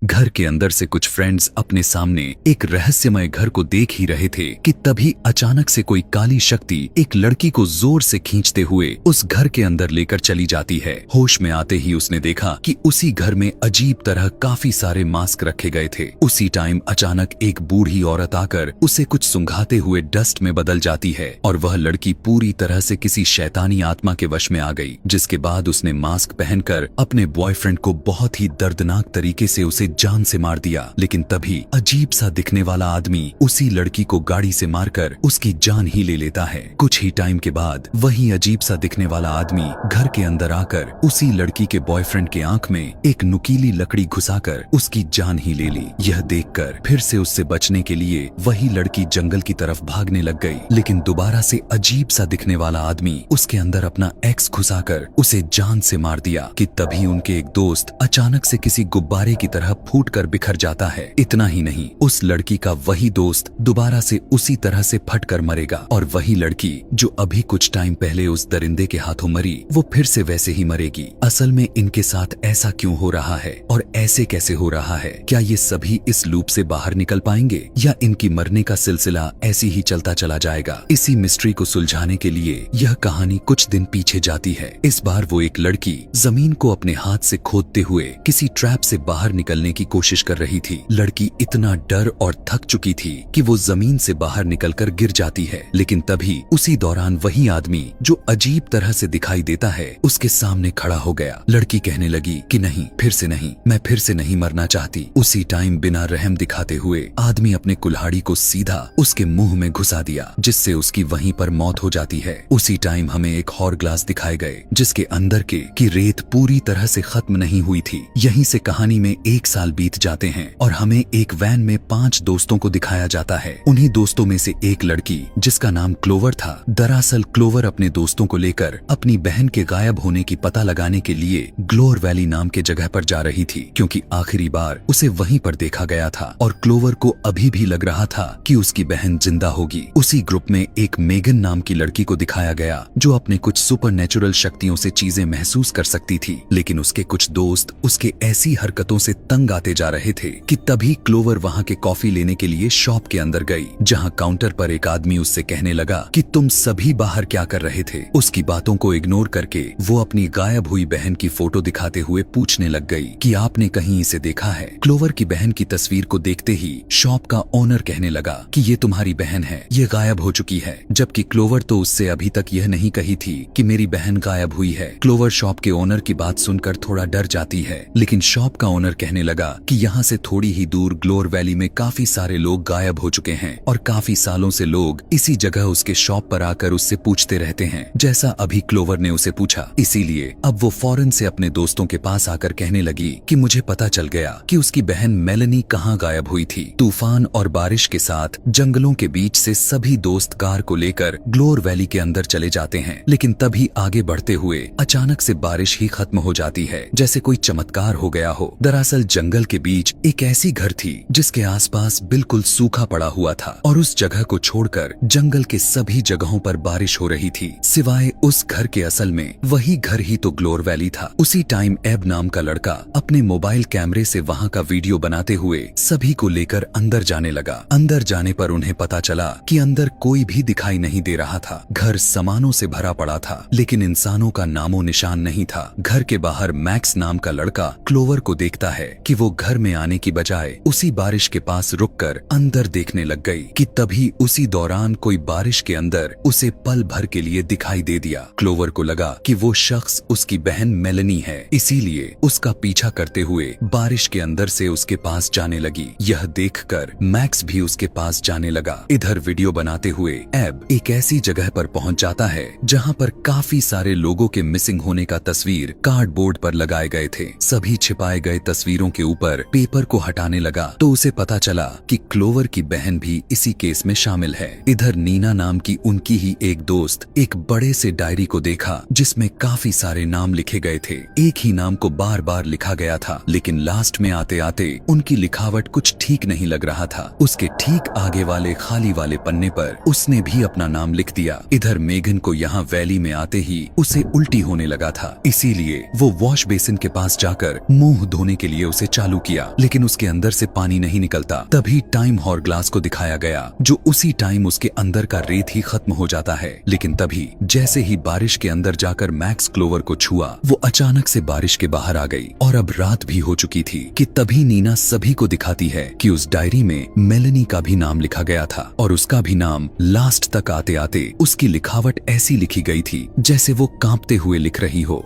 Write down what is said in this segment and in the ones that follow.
घर के अंदर से कुछ फ्रेंड्स अपने सामने एक रहस्यमय घर को देख ही रहे थे कि तभी अचानक से कोई काली शक्ति एक लड़की को जोर से खींचते हुए उस घर के अंदर लेकर चली जाती है। होश में आते ही उसने देखा कि उसी घर में अजीब तरह काफी सारे मास्क रखे गए थे। उसी टाइम अचानक एक बूढ़ी औरत आकर उसे कुछ सुंघाते हुए डस्ट में बदल जाती है और वह लड़की पूरी तरह से किसी शैतानी आत्मा के वश में आ गई, जिसके बाद उसने मास्क पहनकर अपने बॉयफ्रेंड को बहुत ही दर्दनाक तरीके से उसे जान से मार दिया। लेकिन तभी अजीब सा दिखने वाला आदमी उसी लड़की को गाड़ी से मारकर उसकी जान ही ले लेता है। कुछ ही टाइम के बाद वही अजीब सा दिखने वाला आदमी घर के अंदर आकर उसी लड़की के बॉयफ्रेंड के आंख में एक नुकीली लकड़ी घुसाकर उसकी जान ही ले ली। यह देखकर फिर से उससे बचने के लिए वही लड़की जंगल की तरफ भागने लग गई, लेकिन दोबारा से अजीब सा दिखने वाला आदमी उसके अंदर अपना एक्स घुसाकर उसे जान से मार दिया कि तभी उनके एक दोस्त अचानक से किसी गुब्बारे की तरह फूटकर बिखर जाता है। इतना ही नहीं, उस लड़की का वही दोस्त दोबारा से उसी तरह से फटकर मरेगा और वही लड़की जो अभी कुछ टाइम पहले उस दरिंदे के हाथों मरी वो फिर से वैसे ही मरेगी। असल में इनके साथ ऐसा क्यों हो रहा है और ऐसे कैसे हो रहा है? क्या ये सभी इस लूप से बाहर निकल पाएंगे या इनकी मरने का सिलसिला ऐसी ही चलता चला जाएगा? इसी मिस्ट्री को सुलझाने के लिए यह कहानी कुछ दिन पीछे जाती है। इस बार वो एक लड़की जमीन को अपने हाथ से खोदते हुए किसी ट्रैप से बाहर निकलने की कोशिश कर रही थी। लड़की इतना डर और थक चुकी थी कि वो जमीन से बाहर निकलकर गिर जाती है, लेकिन तभी उसी दौरान वही आदमी जो अजीब तरह से दिखाई देता है उसके सामने खड़ा हो गया। लड़की कहने लगी कि नहीं, फिर से नहीं, मैं फिर से नहीं मरना चाहती। उसी टाइम बिना रहम दिखाते हुए आदमी अपने कुल्हाड़ी को सीधा उसके मुंह में घुसा दिया, जिससे उसकी वहीं पर मौत हो जाती है। उसी टाइम हमें एक और ग्लास दिखाए गए जिसके अंदर की रेत पूरी तरह से खत्म नहीं हुई थी। यहीं से कहानी में 1 साल बीत जाते हैं और हमें एक वैन में 5 दोस्तों को दिखाया जाता है। उन्हीं दोस्तों में से एक लड़की जिसका नाम क्लोवर था। दरअसल क्लोवर अपने दोस्तों को लेकर अपनी बहन के गायब होने की पता लगाने के लिए ग्लोर वैली नाम के जगह पर जा रही थी, क्योंकि आखिरी बार उसे वहीं पर देखा गया था और क्लोवर को अभी भी लग रहा था कि उसकी बहन जिंदा होगी। उसी ग्रुप में एक मेगन नाम की लड़की को दिखाया गया जो अपने कुछ सुपरनेचुरल शक्तियों से चीजें महसूस कर सकती थी, लेकिन उसके कुछ दोस्त उसके ऐसी हरकतों से तंग आते जा रहे थे कि तभी क्लोवर वहां के कॉफी लेने के लिए शॉप के अंदर गई, जहां काउंटर पर एक आदमी उससे कहने लगा कि तुम सभी बाहर क्या कर रहे थे। उसकी बातों को इग्नोर करके वो अपनी गायब हुई बहन की फोटो दिखाते हुए पूछने लग गई कि आपने कहीं इसे देखा है? क्लोवर की बहन की तस्वीर को देखते ही शॉप का ओनर कहने लगा कि ये तुम्हारी बहन है, ये गायब हो चुकी है, जबकि क्लोवर तो उससे अभी तक यह नहीं कही थी कि मेरी बहन गायब हुई है। क्लोवर शॉप के ओनर की बात सुनकर थोड़ा डर जाती है, लेकिन शॉप का ओनर कहने लगा कि यहाँ से थोड़ी ही दूर ग्लोर वैली में काफी सारे लोग गायब हो चुके हैं और काफी सालों से लोग इसी जगह उसके शॉप पर आकर उससे पूछते रहते हैं, जैसा अभी क्लोवर ने उसे पूछा। इसीलिए अब वो फौरन से अपने दोस्तों के पास आकर कहने लगी कि मुझे पता चल गया कि उसकी बहन मेलेनी कहाँ गायब हुई थी। तूफान और बारिश के साथ जंगलों के बीच से सभी दोस्त कार को लेकर ग्लोर वैली के अंदर चले जाते हैं, लेकिन तभी आगे बढ़ते हुए अचानक से बारिश ही खत्म हो जाती है, जैसे कोई चमत्कार हो गया हो। दरअसल जंगल के बीच एक ऐसी घर थी जिसके आसपास बिल्कुल सूखा पड़ा हुआ था और उस जगह को छोड़कर जंगल के सभी जगहों पर बारिश हो रही थी, सिवाय उस घर के। असल में वही घर ही तो ग्लोर वैली था। उसी टाइम एब नाम का लड़का अपने मोबाइल कैमरे से वहां का वीडियो बनाते हुए सभी को लेकर अंदर जाने लगा। अंदर जाने पर उन्हें पता चला कि अंदर कोई भी दिखाई नहीं दे रहा था। घर सामानों से भरा पड़ा था, लेकिन इंसानों का नामो निशान नहीं था। घर के बाहर मैक्स नाम का लड़का क्लोवर को देखता है कि वो घर में आने की बजाय उसी बारिश के पास रुककर अंदर देखने लग गई कि तभी उसी दौरान कोई बारिश के अंदर उसे पल भर के लिए दिखाई दे दिया। क्लोवर को लगा कि वो शख्स उसकी बहन मेलेनी है, इसीलिए उसका पीछा करते हुए बारिश के अंदर से उसके पास जाने लगी। यह देखकर मैक्स भी उसके पास जाने लगा। इधर वीडियो बनाते हुए एब एक ऐसी जगह पर पहुंच जाता है जहां पर काफी सारे लोगों के मिसिंग होने का तस्वीर कार्डबोर्ड पर लगाए गए थे। सभी छिपाए गए तस्वीरों के ऊपर पेपर को हटाने लगा तो उसे पता चला कि क्लोवर की बहन भी इसी केस में शामिल है। इधर नीना नाम की उनकी ही एक दोस्त एक बड़े से डायरी को देखा जिसमें काफी सारे नाम लिखे गए थे। एक ही नाम को बार बार लिखा गया था, लेकिन लास्ट में आते आते उनकी लिखावट कुछ ठीक नहीं लग रहा था। उसके ठीक आगे वाले खाली वाले पन्ने पर उसने भी अपना नाम लिख दिया। इधर मेगन को यहाँ वैली में आते ही उसे उल्टी होने लगा था, इसीलिए वो वॉश बेसिन के पास जाकर मुंह धोने के लिए उसे चालू किया, लेकिन उसके अंदर से पानी नहीं निकलता। तभी टाइम हॉरग्लास को दिखाया गया, जो उसी टाइम उसके अंदर का रेत ही खत्म हो जाता है। लेकिन तभी जैसे ही बारिश के अंदर जाकर मैक्स क्लोवर को छुआ, वो अचानक से बारिश के बाहर आ गई और अब रात भी हो चुकी थी कि तभी नीना सभी को दिखाती है कि उस डायरी में मेलेनी का भी नाम लिखा गया था और उसका भी नाम लास्ट तक आते आते उसकी लिखावट ऐसी लिखी गई थी जैसे वो कांपते हुए लिख रही हो।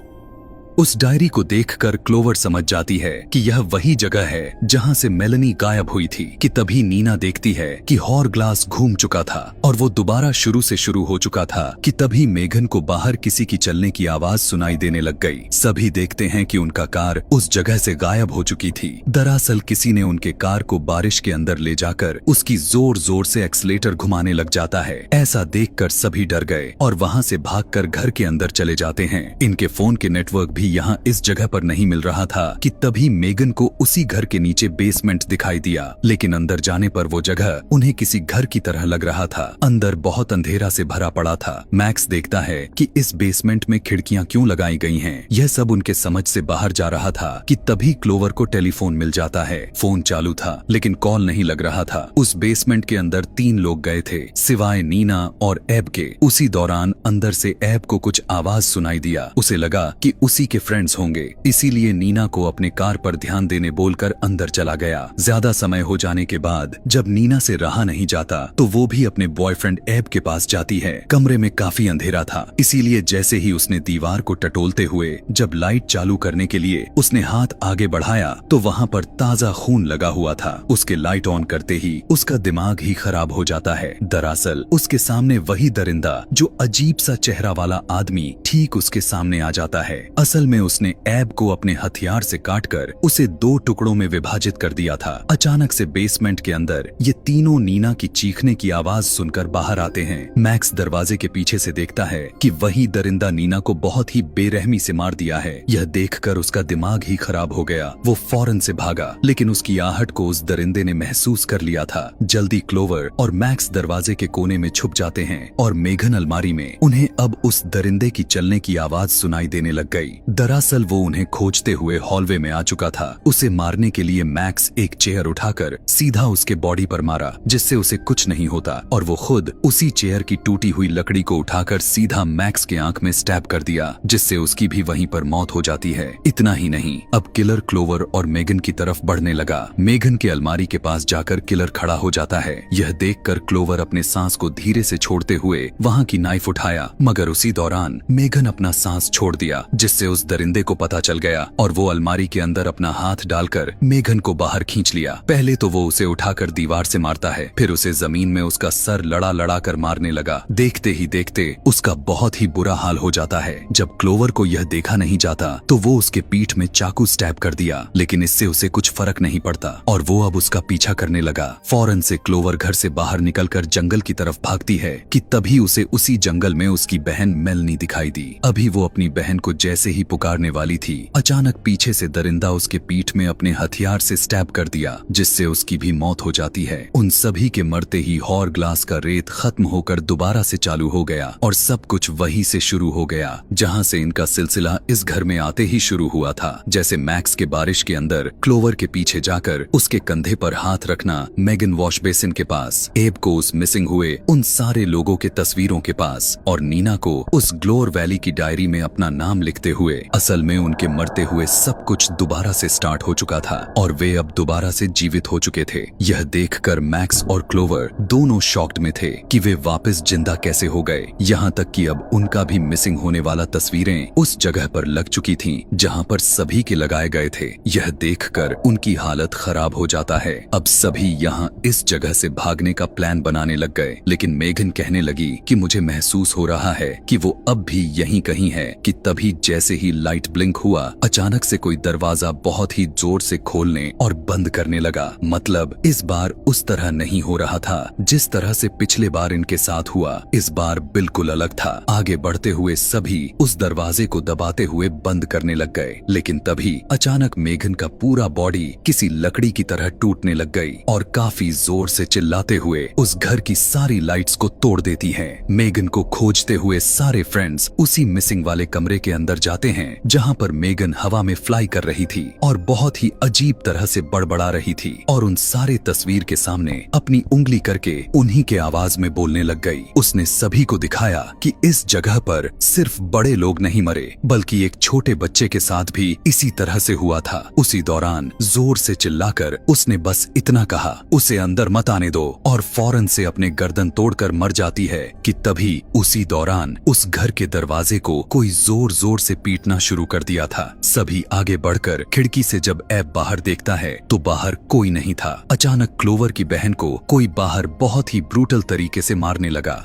उस डायरी को देखकर क्लोवर समझ जाती है कि यह वही जगह है जहां से मेलेनी गायब हुई थी कि तभी नीना देखती है कि हॉरग्लास घूम चुका था और वो दोबारा शुरू से शुरू हो चुका था कि तभी मेघन को बाहर किसी की चलने की आवाज सुनाई देने लग गई। सभी देखते हैं कि उनका कार उस जगह से गायब हो चुकी थी। दरअसल किसी ने उनके कार को बारिश के अंदर ले जाकर उसकी जोर जोर से एक्सीलेटर घुमाने लग जाता है। ऐसा देखकर सभी डर गए और वहां से भागकर घर के अंदर चले जाते हैं। इनके फोन के नेटवर्क भी यहाँ इस जगह पर नहीं मिल रहा था कि तभी मेगन को उसी घर के नीचे बेसमेंट दिखाई दिया, लेकिन अंदर जाने पर वो जगह उन्हें किसी घर की तरह लग रहा था। अंदर बहुत अंधेरा से भरा पड़ा था। मैक्स देखता है कि इस बेसमेंट में खिड़कियां क्यों लगाई गई हैं। यह सब उनके समझ से बाहर जा रहा था कि तभी क्लोवर को टेलीफोन मिल जाता है। फोन चालू था लेकिन कॉल नहीं लग रहा था। उस बेसमेंट के अंदर 3 लोग गए थे सिवाय नीना और एब के। उसी दौरान अंदर से एब को कुछ आवाज सुनाई दिया। उसे लगा कि उसी के फ्रेंड्स होंगे, इसीलिए नीना को अपने कार पर ध्यान देने बोलकर अंदर चला गया। ज्यादा समय हो जाने के बाद जब नीना से रहा नहीं जाता तो वो भी अपने बॉयफ्रेंड एब के पास जाती है। कमरे में काफी अंधेरा था, इसीलिए जैसे ही उसने दीवार को टटोलते हुए जब लाइट चालू करने के लिए उसने हाथ आगे बढ़ाया तो वहाँ पर ताजा खून लगा हुआ था। उसके लाइट ऑन करते ही उसका दिमाग ही खराब हो जाता है। दरअसल उसके सामने वही दरिंदा जो अजीब सा चेहरा वाला आदमी ठीक उसके सामने आ जाता है। असल में उसने एब को अपने हथियार से काटकर उसे 2 टुकड़ों में विभाजित कर दिया था। अचानक से बेसमेंट के अंदर ये तीनों नीना की चीखने की आवाज सुनकर बाहर आते हैं। मैक्स दरवाजे के पीछे से देखता है कि वही दरिंदा नीना को बहुत ही बेरहमी से मार दिया है। यह देखकर उसका दिमाग ही खराब हो गया। वो फौरन से भागा, लेकिन उसकी आहट को उस दरिंदे ने महसूस कर लिया था। जल्दी क्लोवर और मैक्स दरवाजे के कोने में छुप जाते हैं और मेघन अलमारी में। उन्हें अब उस दरिंदे की चलने की आवाज सुनाई देने लग गई। दरअसल वो उन्हें खोजते हुए हॉलवे में आ चुका था। उसे मारने के लिए मैक्स एक चेयर उठाकर सीधा उसके बॉडी पर मारा, जिससे उसे कुछ नहीं होता और वो खुद उसी चेयर की टूटी हुई लकड़ी को उठाकर सीधा मैक्स के आंख में स्टैब कर दिया, जिससे उसकी भी वहीं पर मौत हो जाती है। इतना ही नहीं, अब किलर क्लोवर और मेगन की तरफ बढ़ने लगा। मेगन के अलमारी के पास जाकर किलर खड़ा हो जाता है। यह देखकर क्लोवर अपने सांस को धीरे से छोड़ते हुए वहाँ की नाइफ उठाया, मगर उसी दौरान मेगन अपना सांस छोड़ दिया, जिससे उस दरिंदे को पता चल गया और वो अलमारी के अंदर अपना हाथ डालकर मेघन को बाहर खींच लिया। पहले तो वो उसे उठाकर दीवार से मारता है, फिर उसे जमीन में उसका सर लड़ा लड़ा कर मारने लगा। देखते ही देखते उसका बहुत ही बुरा हाल हो जाता है। जब क्लोवर को यह देखा नहीं जाता तो वो उसके पीठ में चाकू स्टैब कर दिया, लेकिन इससे उसे कुछ फर्क नहीं पड़ता और वो अब उसका पीछा करने लगा। फौरन से क्लोवर घर से बाहर निकलकर जंगल की तरफ भागती है कि तभी उसे उसी जंगल में उसकी बहन मेलनी दिखाई दी। अभी वो अपनी बहन को जैसे ही पुकारने वाली थी, अचानक पीछे से दरिंदा उसके पीठ में अपने हथियार से स्टैब कर दिया, जिससे उसकी भी मौत हो जाती है। उन सभी के मरते ही हॉरग्लास का रेत खत्म होकर दोबारा से चालू हो गया और सब कुछ वहीं से शुरू हो गया जहां से इनका सिलसिला इस घर में आते ही शुरू हुआ था। जैसे मैक्स के बारिश के अंदर क्लोवर के पीछे जाकर उसके कंधे पर हाथ रखना, मेगन वॉश बेसिन के पास, एब को उस मिसिंग हुए उन सारे लोगों के तस्वीरों के पास और नीना को उस ग्लोर वैली की डायरी में अपना नाम लिखते हुए। असल में उनके मरते हुए सब कुछ दोबारा से स्टार्ट हो चुका था और वे अब दोबारा से जीवित हो चुके थे। यह देखकर मैक्स और क्लोवर दोनों शॉक्ड में थे कि वे वापस जिंदा कैसे हो गए। यहाँ तक कि अब उनका भी मिसिंग होने वाला तस्वीरें उस जगह पर लग चुकी थीं जहाँ पर सभी के लगाए गए थे। यह देखकर उनकी हालत खराब हो जाता है। अब सभी यहाँ इस जगह से भागने का प्लान बनाने लग गए, लेकिन मेघन कहने लगी कि मुझे महसूस हो रहा है कि वो अब भी यहीं कहीं है। कि तभी जैसे ही लाइट ब्लिंक हुआ, अचानक से कोई दरवाजा बहुत ही जोर से खोलने और बंद करने लगा। मतलब इस बार उस तरह नहीं हो रहा था जिस तरह से पिछले बार इनके साथ हुआ। इस बार बिल्कुल अलग था। आगे बढ़ते हुए सभी उस दरवाजे को दबाते हुए बंद करने लग गए, लेकिन तभी अचानक मेघन का पूरा बॉडी किसी लकड़ी की तरह टूटने लग गई और काफी जोर से चिल्लाते हुए उस घर की सारी लाइट्स को तोड़ देती है। मेघन को खोजते हुए सारे फ्रेंड्स उसी मिसिंग वाले कमरे के अंदर जाते हैं जहाँ पर मेगन हवा में फ्लाई कर रही थी और बहुत ही अजीब तरह से बड़बड़ा रही थी और उन सारे तस्वीर के सामने अपनी उंगली करके उन्हीं के आवाज में बोलने लग गई। उसने सभी को दिखाया कि इस जगह पर सिर्फ बड़े लोग नहीं मरे बल्कि एक छोटे बच्चे के साथ भी इसी तरह से हुआ था। उसी दौरान जोर से चिल्लाकर उसने बस इतना कहा, उसे अंदर मत आने दो और फौरन से अपने गर्दन तोड़कर मर जाती है कि तभी उसी दौरान उस घर के दरवाजे को कोई जोर जोर से पीटना शुरू कर दिया था। सभी आगे बढ़कर खिड़की से जब एब बाहर देखता है तो बाहर कोई नहीं था। अचानक क्लोवर की बहन को कोई बाहर बहुत ही ब्रूटल तरीके से मारने लगा।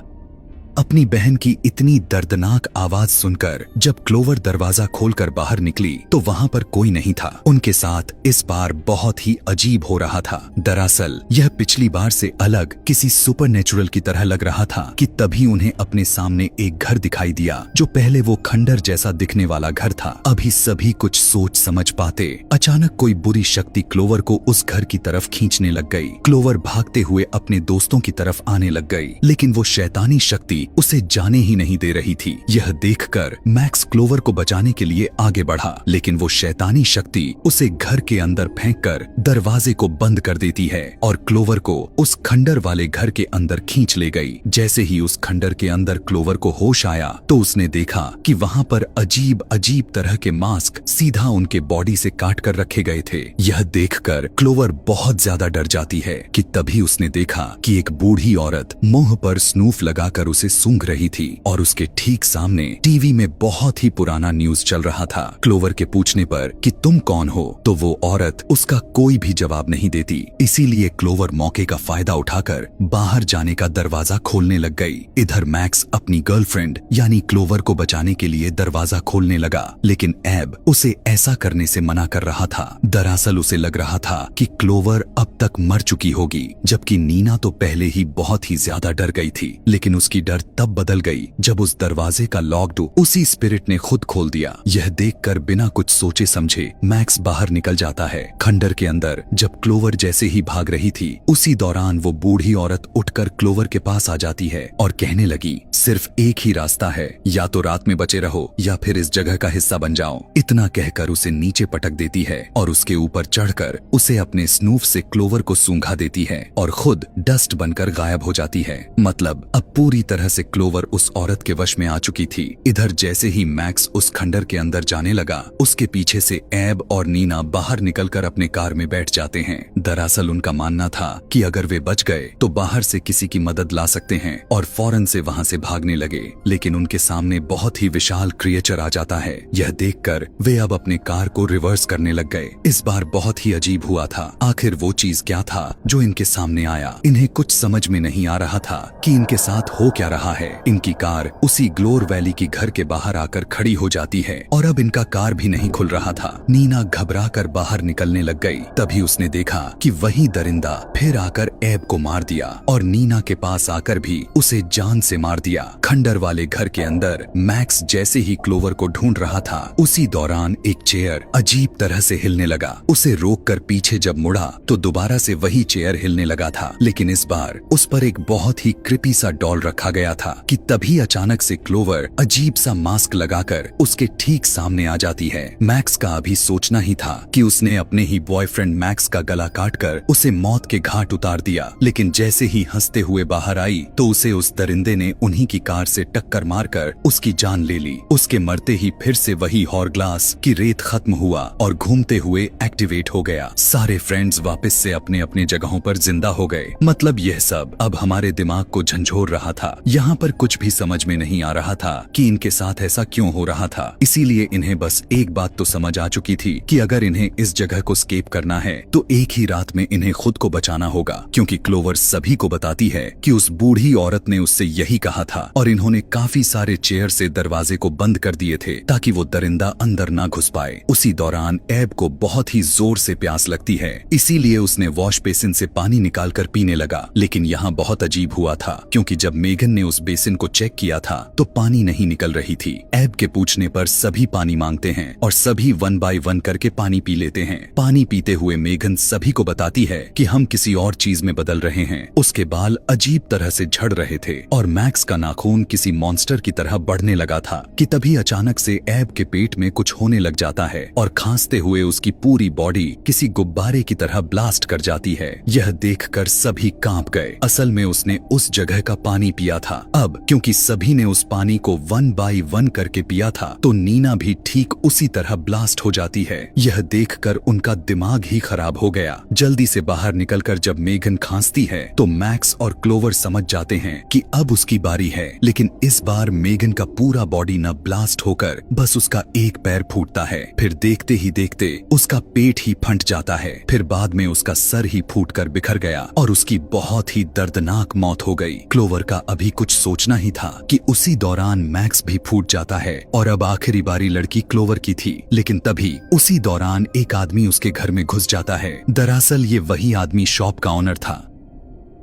अपनी बहन की इतनी दर्दनाक आवाज सुनकर जब क्लोवर दरवाजा खोलकर बाहर निकली तो वहां पर कोई नहीं था। उनके साथ इस बार बहुत ही अजीब हो रहा था। दरअसल यह पिछली बार से अलग किसी सुपरनेचुरल की तरह लग रहा था कि तभी उन्हें अपने सामने एक घर दिखाई दिया। जो पहले वो खंडर जैसा दिखने वाला घर था, अभी सभी कुछ सोच समझ पाते अचानक कोई बुरी शक्ति क्लोवर को उस घर की तरफ खींचने लग गई। क्लोवर भागते हुए अपने दोस्तों की तरफ आने लग गई, लेकिन वो शैतानी शक्ति उसे जाने ही नहीं दे रही थी। यह देखकर मैक्स क्लोवर को बचाने के लिए आगे बढ़ा, लेकिन वो शैतानी शक्ति उसे घर के अंदर फेंककर दरवाजे को बंद कर देती है और क्लोवर को उस खंडर वाले घर के अंदर खींच ले गई। जैसे ही उस खंडर के अंदर क्लोवर को होश आया तो उसने देखा कि वहां पर अजीब अजीब तरह के मास्क सीधा उनके बॉडी से काट कर रखे गए थे। यह देखकर क्लोवर बहुत ज्यादा डर जाती है कि तभी उसने देखा कि एक बूढ़ी औरत मुंह पर स्नूफ लगाकर उसे सूंघ रही थी और उसके ठीक सामने टीवी में बहुत ही पुराना न्यूज चल रहा था। क्लोवर के पूछने पर कि तुम कौन हो, तो वो औरत उसका कोई भी जवाब नहीं देती। इसीलिए क्लोवर मौके का फायदा उठाकर बाहर जाने का दरवाजा खोलने लग गई। इधर मैक्स अपनी गर्लफ्रेंड यानी क्लोवर को बचाने के लिए दरवाजा खोलने लगा, लेकिन एब उसे ऐसा करने से मना कर रहा था। दरअसल उसे लग रहा था कि क्लोवर अब तक मर चुकी होगी, जबकि नीना तो पहले ही बहुत ही ज्यादा डर गई थी। लेकिन उसकी डर तब बदल गई जब उस दरवाजे का लॉक उसी स्पिरिट ने खुद खोल दिया। यह देखकर बिना कुछ सोचे समझे मैक्स बाहर निकल जाता है। खंडर के अंदर जब क्लोवर जैसे ही भाग रही थी, उसी दौरान वो बूढ़ी औरत उठकर क्लोवर के पास आ जाती है और कहने लगी, सिर्फ एक ही रास्ता है, या तो रात में बचे रहो या फिर इस जगह का हिस्सा बन जाओ। इतना कहकर उसे नीचे पटक देती है और उसके ऊपर चढ़कर उसे अपने स्नूफ से क्लोवर को सूंघा देती है और खुद डस्ट बनकर गायब हो जाती है। मतलब अब पूरी तरह से क्लोवर उस औरत के वश में आ चुकी थी। इधर जैसे ही मैक्स उस खंडर के अंदर जाने लगा, उसके पीछे से एब और नीना बाहर निकलकर अपने कार में बैठ जाते हैं। दरअसल उनका मानना था कि अगर वे बच गए तो बाहर से किसी की मदद ला सकते हैं और फौरन से वहां से भागने लगे, लेकिन उनके सामने बहुत ही विशाल क्रिएचर आ जाता है। यह देखकर वे अब अपने कार को रिवर्स करने लग गए। इस बार बहुत ही अजीब हुआ था। आखिर वो चीज क्या था जो इनके सामने आया? इन्हें कुछ समझ में नहीं आ रहा था कि इनके साथ हो क्या रहा है। इनकी कार उसी ग्लोर वैली की घर के बाहर आकर खड़ी हो जाती है और अब इनका कार भी नहीं खुल रहा था। नीना घबरा कर बाहर निकलने लग गई। तभी उसने देखा कि वही दरिंदा फिर आकर एब को मार दिया और नीना के पास आकर भी उसे जान से मार दिया। खंडर वाले घर के अंदर मैक्स जैसे ही क्लोवर को ढूंढ रहा था, उसी दौरान एक चेयर अजीब तरह से हिलने लगा। उसे रोककर पीछे जब मुड़ा तो दोबारा से वही चेयर हिलने लगा था, लेकिन इस बार उस पर एक बहुत ही क्रिपी सा डॉल रखा गया था कि तभी अचानक से क्लोवर अजीब सा मास्क लगाकर उसके ठीक सामने आ जाती है। मैक्स का अभी सोचना ही था कि उसने अपने ही बॉयफ्रेंड मैक्स का गला काटकर उसे मौत के घाट उतार दिया, लेकिन जैसे ही हंसते हुए बाहर आई तो उसे उस दरिंदे ने उन्हीं की कार से टक्कर मारकर उसकी जान ले ली। उसके मरते ही फिर से वही हॉरग्लास की रेत खत्म हुआ और घूमते हुए एक्टिवेट हो गया। सारे फ्रेंड्स वापस से अपने अपने जगहों पर जिंदा हो गए। मतलब यह सब अब हमारे दिमाग को झंझोर रहा था। यहाँ पर कुछ भी समझ में नहीं आ रहा था कि इनके साथ ऐसा क्यों हो रहा था। इसीलिए इन्हें बस एक बात तो समझ आ चुकी थी कि अगर इन्हें इस जगह को स्केप करना है तो एक ही रात में इन्हें खुद को बचाना होगा, क्योंकि क्लोवर सभी को बताती है कि उस बूढ़ी औरत ने उससे यही कहा था और इन्होंने काफी सारे चेयर से दरवाजे को बंद कर दिए थे ताकि वो दरिंदा अंदर ना घुस पाए। उसी दौरान एब को बहुत ही जोर से प्यास लगती है, इसीलिए उसने वॉश बेसिन से पानी निकालकर पीने लगा। लेकिन यहाँ बहुत अजीब हुआ था, क्योंकि जब मेगन ने उस बेसिन को चेक किया था तो पानी नहीं निकल रही थी। एब के पूछने पर सभी पानी मांगते हैं और सभी 1 बाय 1 करके पानी पी लेते हैं। पानी पीते हुए मेघन सभी को बताती है कि हम किसी और चीज में बदल रहे हैं। उसके बाल अजीब तरह से झड़ रहे थे और मैक्स का नाखून किसी मॉन्स्टर की तरह बढ़ने लगा था कि तभी अचानक से एब के पेट में कुछ होने लग जाता है और खांसते हुए उसकी पूरी बॉडी किसी गुब्बारे की तरह ब्लास्ट कर जाती है। यह देखकर सभी कांप गए। असल में उसने उस जगह का पानी पिया था। अब क्योंकि सभी ने उस पानी को 1 बाय 1 करके पिया था तो नीना भी ठीक उसी तरह ब्लास्ट हो जाती है। यह देखकर उनका दिमाग ही खराब हो गया। जल्दी से बाहर निकलकर जब मेघन खांसती है तो मैक्स और क्लोवर समझ जाते हैं कि अब उसकी बारी है। लेकिन इस बार मेघन का पूरा बॉडी न ब्लास्ट होकर बस उसका एक पैर फूटता है। फिर देखते ही देखते उसका पेट ही फट जाता है। फिर बाद में उसका सर ही फूटकर बिखर गया और उसकी बहुत ही दर्दनाक मौत हो गई। क्लोवर का अभी कुछ सोचना ही था कि उसी दौरान मैक्स भी फूट जाता है और अब आखिरी बारी लड़की क्लोवर की थी। लेकिन तभी उसी दौरान एक आदमी उसके घर में घुस जाता है। दरअसल ये वही आदमी शॉप का ऑनर था।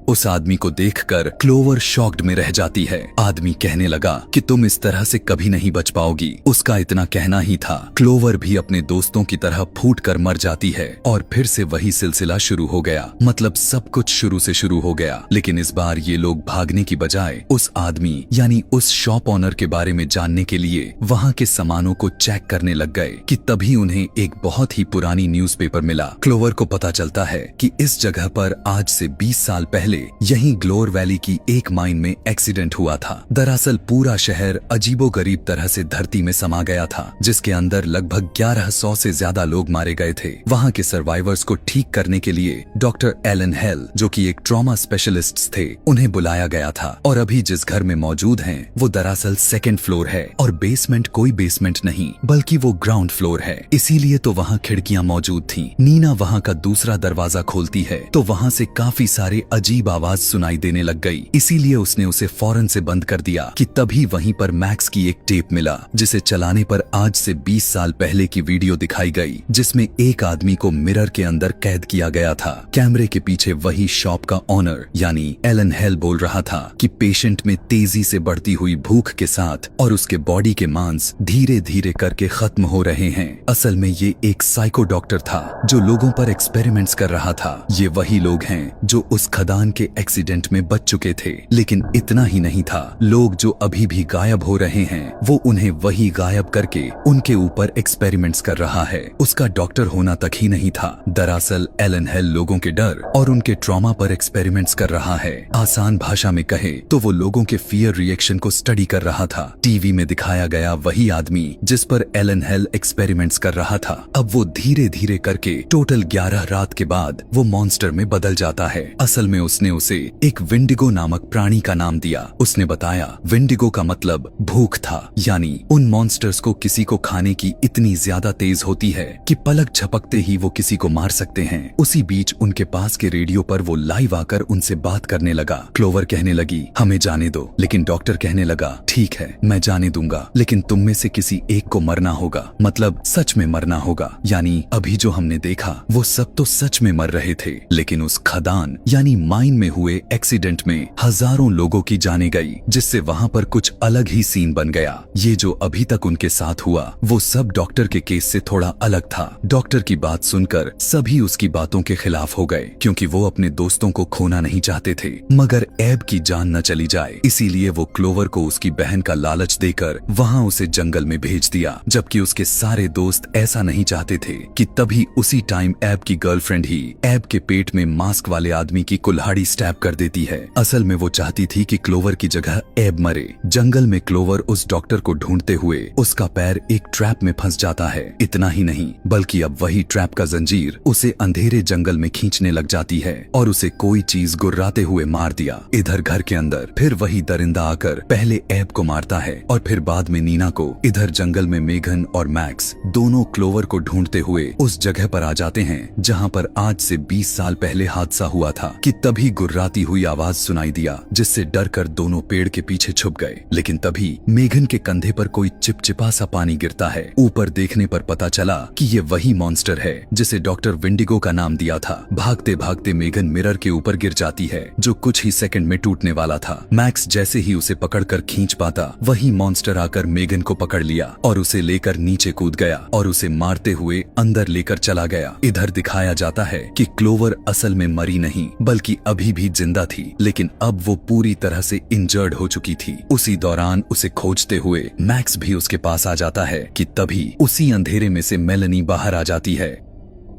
उस आदमी को देखकर क्लोवर शॉक्ड में रह जाती है। आदमी कहने लगा कि तुम इस तरह से कभी नहीं बच पाओगी। उसका इतना कहना ही था। क्लोवर भी अपने दोस्तों की तरह फूट कर मर जाती है और फिर से वही सिलसिला शुरू हो गया। मतलब सब कुछ शुरू से शुरू हो गया। लेकिन इस बार ये लोग भागने की बजाय उस आदमी यानी उस शॉप ऑनर के बारे में जानने के लिए वहाँ के सामानों को चेक करने लग गए कि तभी उन्हें एक बहुत ही पुरानी न्यूज़पेपर मिला। क्लोवर को पता चलता है कि इस जगह पर आज से 20 साल पहले यहीं ग्लोर वैली की एक माइन में एक्सीडेंट हुआ था। दरअसल पूरा शहर अजीबोगरीब तरह से धरती में समा गया था जिसके अंदर लगभग 1100 से ज्यादा लोग मारे गए थे। वहां के सर्वाइवर्स को ठीक करने के लिए डॉक्टर एलन हेल जो कि एक ट्रॉमा स्पेशलिस्ट थे उन्हें बुलाया गया था। और अभी जिस घर में मौजूद हैं वो दरअसल 2nd फ्लोर है और बेसमेंट कोई बेसमेंट नहीं बल्कि वो ग्राउंड फ्लोर है। इसीलिए तो वहाँ खिड़कियां मौजूद थी। नीना वहाँ का दूसरा दरवाजा खोलती है तो वहाँ से काफी सारे अजीब आवाज सुनाई देने लग गई। इसीलिए उसने उसे फौरन से बंद कर दिया कि तभी वहीं पर मैक्स की एक टेप मिला जिसे चलाने पर आज से 20 साल पहले की वीडियो दिखाई गई जिसमें एक आदमी को मिरर के अंदर कैद किया गया था। कैमरे के पीछे वही शॉप का ऑनर यानी एलन हेल बोल रहा था कि पेशेंट में तेजी से बढ़ती हुई भूख के साथ और उसके बॉडी के मांस धीरे धीरे करके खत्म हो रहे हैं। असल में ये एक साइको डॉक्टर था जो लोगों पर एक्सपेरिमेंट्स कर रहा था। ये वही लोग हैं जो उस खदान के एक्सीडेंट में बच चुके थे। लेकिन इतना ही नहीं था, लोग जो अभी भी गायब हो रहे हैं वो उन्हें वही गायब करके उनके ऊपर एक्सपेरिमेंट्स कर रहा है। उसका डॉक्टर होना तक ही नहीं था। दरअसल एलन हेल लोगों के डर और उनके ट्रॉमा पर एक्सपेरिमेंट्स कर रहा है। आसान भाषा में कहे तो वो लोगों के फियर रिएक्शन को स्टडी कर रहा था। टीवी में दिखाया गया वही आदमी जिस पर एलन हेल एक्सपेरिमेंट्स कर रहा था अब वो धीरे धीरे करके टोटल 11 रात के बाद वो मॉन्स्टर में बदल जाता है। असल में उसने उसे एक विंडिगो नामक प्राणी का नाम दिया। उसने बताया विंडिगो का मतलब भूख था, यानी उन मॉन्स्टर्स को किसी को खाने की इतनी ज्यादा तेज होती है कि पलक झपकते ही वो किसी को मार सकते हैं। उसी बीच उनके पास के रेडियो पर वो लाइव आकर उनसे बात करने लगा। क्लोवर कहने लगी हमें जाने दो, लेकिन डॉक्टर कहने लगा ठीक है मैं जाने दूंगा, लेकिन तुम में से किसी एक को मरना होगा, मतलब सच में मरना होगा। यानी अभी जो हमने देखा वो सब तो सच में मर रहे थे, लेकिन उस खदान यानी माइन में हुए एक्सीडेंट में हजारों लोगों की जाने गई जिससे वहाँ पर कुछ अलग ही सीन बन गया। ये जो अभी तक उनके साथ हुआ वो सब डॉक्टर के केस से थोड़ा अलग था। डॉक्टर की बात सुनकर सभी उसकी बातों के खिलाफ हो गए क्योंकि वो अपने दोस्तों को खोना नहीं चाहते थे, मगर एब की जान न चली जाए इसीलिए वो क्लोवर को उसकी बहन का लालच देकर वहाँ उसे जंगल में भेज दिया। जबकि उसके सारे दोस्त ऐसा नहीं चाहते थे कि तभी उसी टाइम एब की गर्लफ्रेंड ही एब के पेट में मास्क वाले आदमी की कुल्हाड़ी स्टैब कर देती है। असल में वो चाहती थी कि क्लोवर की जगह एब मरे। जंगल में क्लोवर उस डॉक्टर को ढूंढते हुए उसका पैर एक ट्रैप में फंस जाता है। इतना ही नहीं बल्कि अब वही ट्रैप का जंजीर उसे अंधेरे जंगल में खींचने लग जाती है और उसे कोई चीज गुर्राते हुए मार दिया। इधर घर के अंदर फिर वही दरिंदा आकर पहले एब को मारता है और फिर बाद में नीना को। इधर जंगल में मेघन और मैक्स दोनों क्लोवर को ढूंढते हुए उस जगह पर आ जाते हैं जहाँ पर आज से 20 साल पहले हादसा हुआ था कि तभी तभी गुर्राती हुई आवाज सुनाई दिया, जिससे डरकर दोनों पेड़ के पीछे छुप गए। लेकिन तभी मेघन के कंधे पर कोई चिपचिपा सा पानी गिरता है। ऊपर देखने पर पता चला कि ये वही मॉन्स्टर है जिसे डॉक्टर विंडिगो का नाम दिया था। भागते भागते मेघन मिरर के ऊपर गिर जाती है, जो कुछ ही सेकंड में टूटने वाला था। मैक्स जैसे ही उसे पकड़कर खींच पाता, वही मॉन्स्टर आकर मेघन को पकड़ लिया और उसे लेकर नीचे कूद गया और उसे मारते हुए अंदर लेकर चला गया। इधर दिखाया जाता है कि क्लोवर असल में मरी नहीं, बल्कि अभी भी जिंदा थी, लेकिन अब वो पूरी तरह से इंजर्ड हो चुकी थी। उसी दौरान उसे खोजते हुए मैक्स भी उसके पास आ जाता है कि तभी उसी अंधेरे में से मेलेनी बाहर आ जाती है।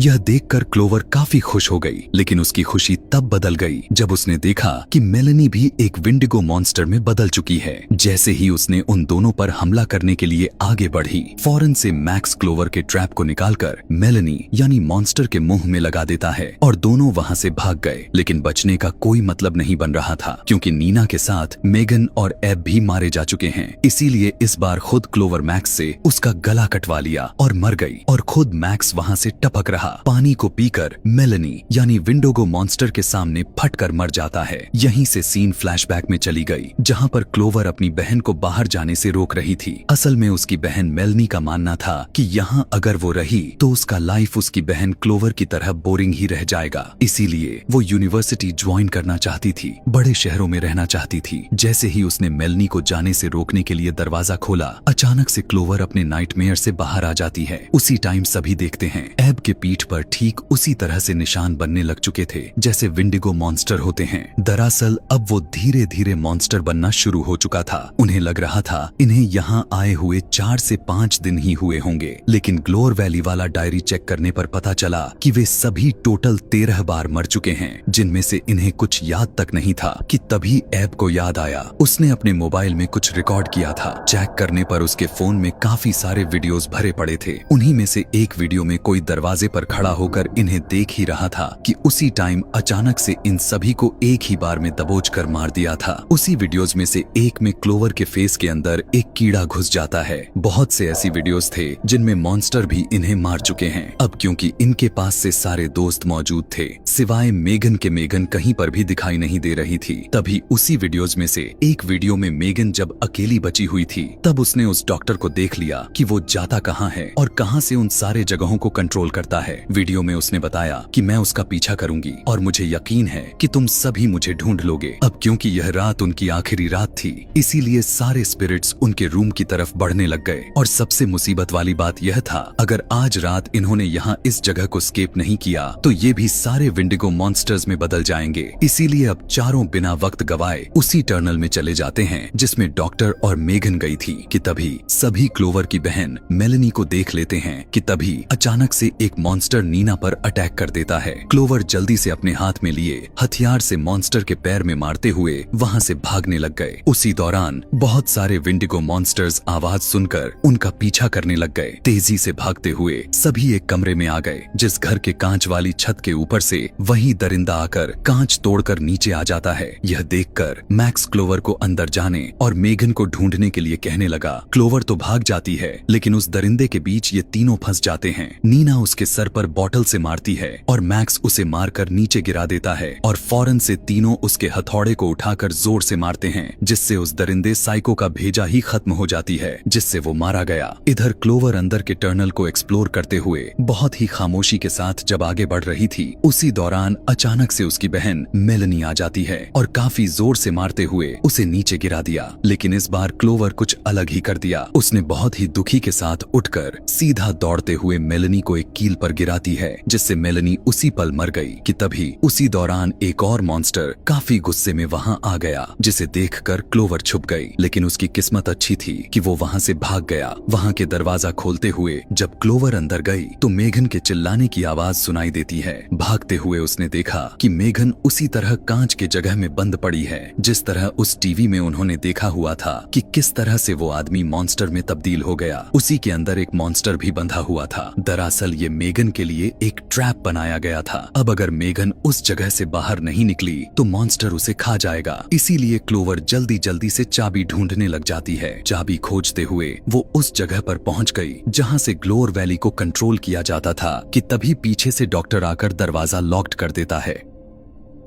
यह देखकर क्लोवर काफी खुश हो गई, लेकिन उसकी खुशी तब बदल गई जब उसने देखा कि मेलेनी भी एक विंडिगो मॉन्स्टर में बदल चुकी है। जैसे ही उसने उन दोनों पर हमला करने के लिए आगे बढ़ी, फौरन से मैक्स क्लोवर के ट्रैप को निकालकर मेलेनी यानी मॉन्स्टर के मुंह में लगा देता है और दोनों वहां से भाग गए। लेकिन बचने का कोई मतलब नहीं बन रहा था, क्योंकि नीना के साथ मेगन और एब भी मारे जा चुके हैं। इसीलिए इस बार खुद क्लोवर मैक्स से उसका गला कटवा लिया और मर गई, और खुद मैक्स वहां से टपक रहा। पानी को पीकर मेलेनी यानी विंडिगो मॉन्स्टर के सामने फटकर मर जाता है। यहीं से सीन फ्लैशबैक में चली गई, जहां पर क्लोवर अपनी बहन को बाहर जाने से रोक रही थी। असल में उसकी बहन मेलेनी का मानना था कि यहाँ अगर वो रही तो उसका लाइफ उसकी बहन क्लोवर की तरह बोरिंग ही रह जाएगा। इसीलिए वो यूनिवर्सिटी ज्वाइन करना चाहती थी, बड़े शहरों में रहना चाहती थी। जैसे ही उसने मेलेनी को जाने से रोकने के लिए दरवाजा खोला, अचानक से क्लोवर अपने नाइटमेयर से बाहर आ जाती है। उसी टाइम सभी देखते हैं एब के पीठ पर ठीक उसी तरह से निशान बनने लग चुके थे जैसे विंडिगो मॉन्स्टर होते हैं। दरअसल अब वो धीरे धीरे मॉन्स्टर बनना शुरू हो चुका था। उन्हें लग रहा था इन्हें यहाँ आए हुए 4 से 5 दिन ही हुए होंगे, लेकिन ग्लोर वैली वाला डायरी चेक करने पर पता चला कि वे सभी टोटल 13 बार मर चुके हैं, जिनमें से इन्हें कुछ याद तक नहीं था कि तभी एब को याद आया। उसने अपने मोबाइल में कुछ रिकॉर्ड किया था। चेक करने पर उसके फोन में काफी सारे वीडियोस भरे पड़े थे। उन्हीं में से एक वीडियो में कोई दरवाजे पर खड़ा होकर इन्हें देख ही रहा था कि उसी टाइम अचानक से इन सभी को एक ही बार में दबोच कर मार दिया था। उसी वीडियोस में से एक में क्लोवर के फेस के अंदर एक कीड़ा घुस जाता है। बहुत से ऐसी वीडियोस थे जिनमें मॉन्स्टर भी इन्हें मार चुके हैं। अब क्योंकि इनके पास से सारे दोस्त मौजूद थे, सिवाय मेगन के, मेगन कहीं पर भी दिखाई नहीं दे रही थी। तभी उसी वीडियोस में से एक वीडियो में मेगन जब अकेली बची हुई थी, तब उसने उस डॉक्टर को देख लिया कि वो जाता कहाँ है और कहाँ से उन सारे जगहों को कंट्रोल करता है। वीडियो में उसने बताया कि मैं उसका पीछा करूंगी और मुझे यकीन है कि तुम सभी मुझे ढूंढ लोगे। अब क्योंकि यह रात उनकी आखिरी रात थी, इसीलिए सारे स्पिरिट्स उनके रूम की तरफ बढ़ने लग गए। और सबसे मुसीबत वाली बात यह था, अगर आज रात इन्होंने यहाँ इस जगह को स्केप नहीं किया तो ये भी सारे विंडिगो मॉन्स्टर्स में बदल जाएंगे। इसीलिए अब चारों बिना वक्त गवाए उसी टनल में चले जाते हैं जिसमें डॉक्टर और मेगन गई थी। कि तभी सभी क्लोवर की बहन मेलेनी को देख लेते हैं कि तभी अचानक से एक मॉन्स्टर नीना पर अटैक कर देता है। क्लोवर जल्दी से अपने हाथ में लिए हथियार से मॉन्स्टर के पैर में मारते हुए वहां से भागने लग गए। उसी दौरान बहुत सारे विंडिगो मॉन्स्टर्स आवाज सुनकर उनका पीछा करने लग गए। तेजी से भागते हुए सभी एक कमरे में आ गए, जिस घर के कांच वाली छत के ऊपर से वही दरिंदा आकर कांच तोड़कर नीचे आ जाता है। यह देखकर मैक्स क्लोवर को अंदर जाने और मेगन को ढूंढने के लिए कहने लगा। क्लोवर तो भाग जाती है, लेकिन उस दरिंदे के बीच ये तीनों फंस जाते हैं। नीना उसके सर पर बॉटल से मारती है और मैक्स उसे मारकर नीचे गिरा देता है और फौरन से तीनों उसके हथौड़े को उठाकर जोर से मारते हैं, जिससे उस दरिंदे साइको का भेजा ही खत्म हो जाती है, जिससे वो मारा गया। इधर क्लोवर अंदर के टनल को एक्सप्लोर करते हुए बहुत ही खामोशी के साथ जब आगे बढ़ रही थी, उसी दौरान अचानक से उसकी बहन मेलेनी आ जाती है और काफी जोर से मारते हुए उसे नीचे गिरा दिया। लेकिन इस बार क्लोवर कुछ अलग ही कर दिया। उसने बहुत ही दुखी के साथ उठकर सीधा दौड़ते हुए मेलेनी को एक कील पर गिराती है, जिससे मेलेनी उसी पल मर गई। कि तभी उसी दौरान एक और मॉन्स्टर काफी गुस्से में वहां आ गया, जिसे देखकर क्लोवर छुप गई। लेकिन उसकी किस्मत अच्छी थी कि वो वहां से भाग गया। वहां के दरवाजा खोलते हुए जब क्लोवर अंदर गई तो मेघन के चिल्लाने की आवाज सुनाई देती है। भागते हुए उसने देखा कि मेघन उसी तरह कांच के जगह में बंद पड़ी है, जिस तरह उस टीवी में उन्होंने देखा हुआ था कि किस तरह से वो आदमी मॉन्स्टर में तब्दील हो गया। उसी के अंदर एक मॉन्स्टर भी बंधा हुआ था। दरअसल ये मेघन के लिए एक ट्रैप बनाया गया था। अब अगर मेघन उस जगह से बाहर नहीं निकली तो मॉन्स्टर उसे खा जाएगा। इसीलिए क्लोवर जल्दी जल्दी से चाबी ढूंढने लग जाती है। चाबी खोजते हुए वो उस जगह पर पहुंच गई जहां से ग्लोर वैली को कंट्रोल किया जाता था। कि तभी पीछे से डॉक्टर आकर दरवाजा लॉक्ड कर देता है।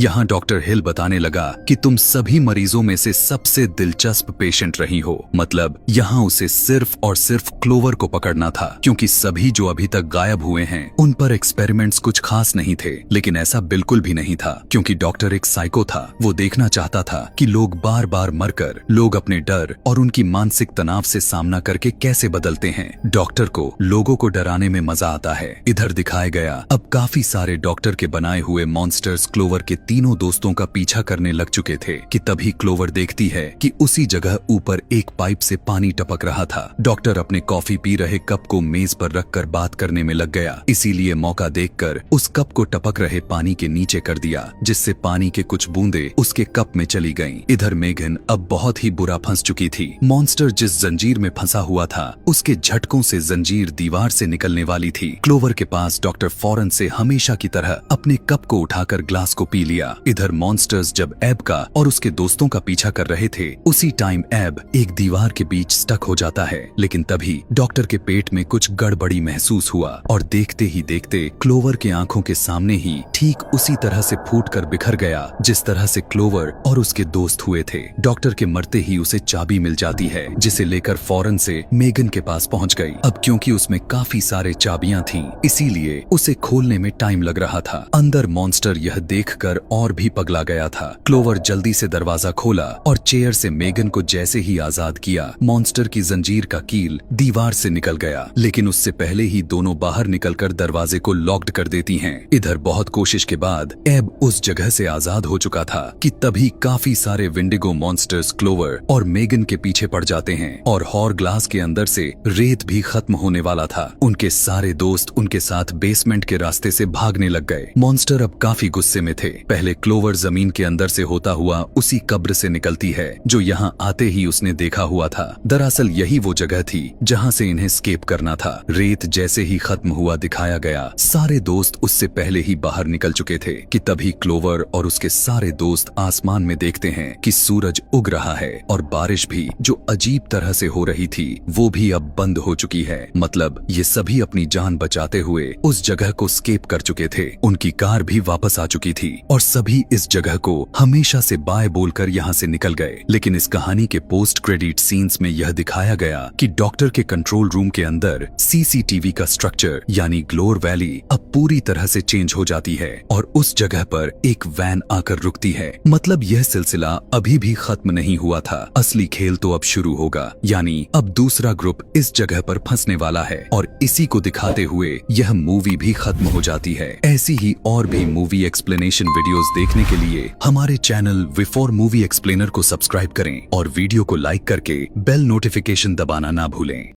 यहाँ डॉक्टर हिल बताने लगा कि तुम सभी मरीजों में से सबसे दिलचस्प पेशेंट रही हो। मतलब यहाँ उसे सिर्फ और सिर्फ क्लोवर को पकड़ना था, क्योंकि सभी जो अभी तक गायब हुए हैं उन पर एक्सपेरिमेंट्स कुछ खास नहीं थे। लेकिन ऐसा बिल्कुल भी नहीं था, क्योंकि डॉक्टर एक साइको था। वो देखना चाहता था कि लोग बार बार मरकर लोग अपने डर और उनकी मानसिक तनाव से सामना करके कैसे बदलते हैं। डॉक्टर को लोगों को डराने में मजा आता है। इधर दिखाया गया अब काफी सारे डॉक्टर के बनाए हुए मॉन्स्टर्स क्लोवर के तीनों दोस्तों का पीछा करने लग चुके थे कि तभी क्लोवर देखती है कि उसी जगह ऊपर एक पाइप से पानी टपक रहा था। डॉक्टर अपने कॉफी पी रहे कप को मेज पर रखकर बात करने में लग गया, इसीलिए मौका देखकर उस कप को टपक रहे पानी के नीचे कर दिया, जिससे पानी के कुछ बूंदे उसके कप में चली गईं। इधर मेगन अब बहुत ही बुरा फंस चुकी थी। मॉन्स्टर जिस जंजीर में फंसा हुआ था उसके झटकों से जंजीर दीवार से निकलने वाली थी। क्लोवर के पास डॉक्टर फौरन से हमेशा की तरह अपने कप को उठाकर ग्लास को पी लिया। इधर मॉन्स्टर्स जब एब का और उसके दोस्तों का पीछा कर रहे थे, उसी टाइम एब एक दीवार के बीच स्टक हो जाता है। लेकिन तभी डॉक्टर के पेट में कुछ गड़बड़ी महसूस हुआ और देखते ही देखते क्लोवर के आंखों के सामने ही ठीक उसी तरह से फूटकर बिखर गया जिस तरह से क्लोवर और उसके दोस्त हुए थे। डॉक्टर के मरते ही उसे चाबी मिल जाती है, जिसे लेकर फौरन से मेगन के पास पहुंच गई। अब क्योंकि उसमें काफी सारे चाबियां थीं, इसीलिए उसे खोलने में टाइम लग रहा था। अंदर मॉन्स्टर यह देखकर और भी पगला गया था। क्लोवर जल्दी से दरवाजा खोला और चेयर से मेगन को जैसे ही आजाद किया, मॉन्स्टर की जंजीर का कील दीवार से निकल गया। लेकिन उससे पहले ही दोनों बाहर निकलकर दरवाजे को लॉक्ड कर देती हैं। इधर बहुत कोशिश के बाद एब उस जगह से आजाद हो चुका था कि तभी काफी सारे विंडिगो मॉन्स्टर्स क्लोवर और मेगन के पीछे पड़ जाते हैं और हॉर ग्लास के अंदर से रेत भी खत्म होने वाला था। उनके सारे दोस्त उनके साथ बेसमेंट के रास्ते से भागने लग गए। मॉन्स्टर अब काफी गुस्से में थे। पहले क्लोवर जमीन के अंदर से होता हुआ उसी कब्र से निकलती है जो यहाँ आते ही उसने देखा हुआ था। दरअसल यही वो जगह थी जहाँ से इन्हें स्केप करना था। रेत जैसे ही खत्म हुआ दिखाया गया, सारे दोस्त उससे पहले ही बाहर निकल चुके थे कि तभी क्लोवर और उसके सारे दोस्त आसमान में देखते हैं कि सूरज उग रहा है और बारिश भी जो अजीब तरह से हो रही थी वो भी अब बंद हो चुकी है। मतलब ये सभी अपनी जान बचाते हुए उस जगह को स्केप कर चुके थे। उनकी कार भी वापस आ चुकी थी और सभी इस जगह को हमेशा से बाय बोलकर यहाँ से निकल गए। लेकिन इस कहानी के पोस्ट क्रेडिट सीन्स में यह दिखाया गया कि डॉक्टर के कंट्रोल रूम के अंदर सीसीटीवी का स्ट्रक्चर यानी ग्लोर वैली अब पूरी तरह से चेंज हो जाती है और उस जगह पर एक वैन आकर रुकती है। मतलब यह सिलसिला अभी भी खत्म नहीं हुआ था। असली खेल तो अब शुरू होगा, यानी अब दूसरा ग्रुप इस जगह पर फंसने वाला है और इसी को दिखाते हुए यह मूवी भी खत्म हो जाती है। ऐसी ही और भी मूवी एक्सप्लेनेशन वीडियोस देखने के लिए हमारे चैनल बिफोर मूवी एक्सप्लेनर को सब्सक्राइब करें और वीडियो को लाइक करके बेल नोटिफिकेशन दबाना ना भूलें।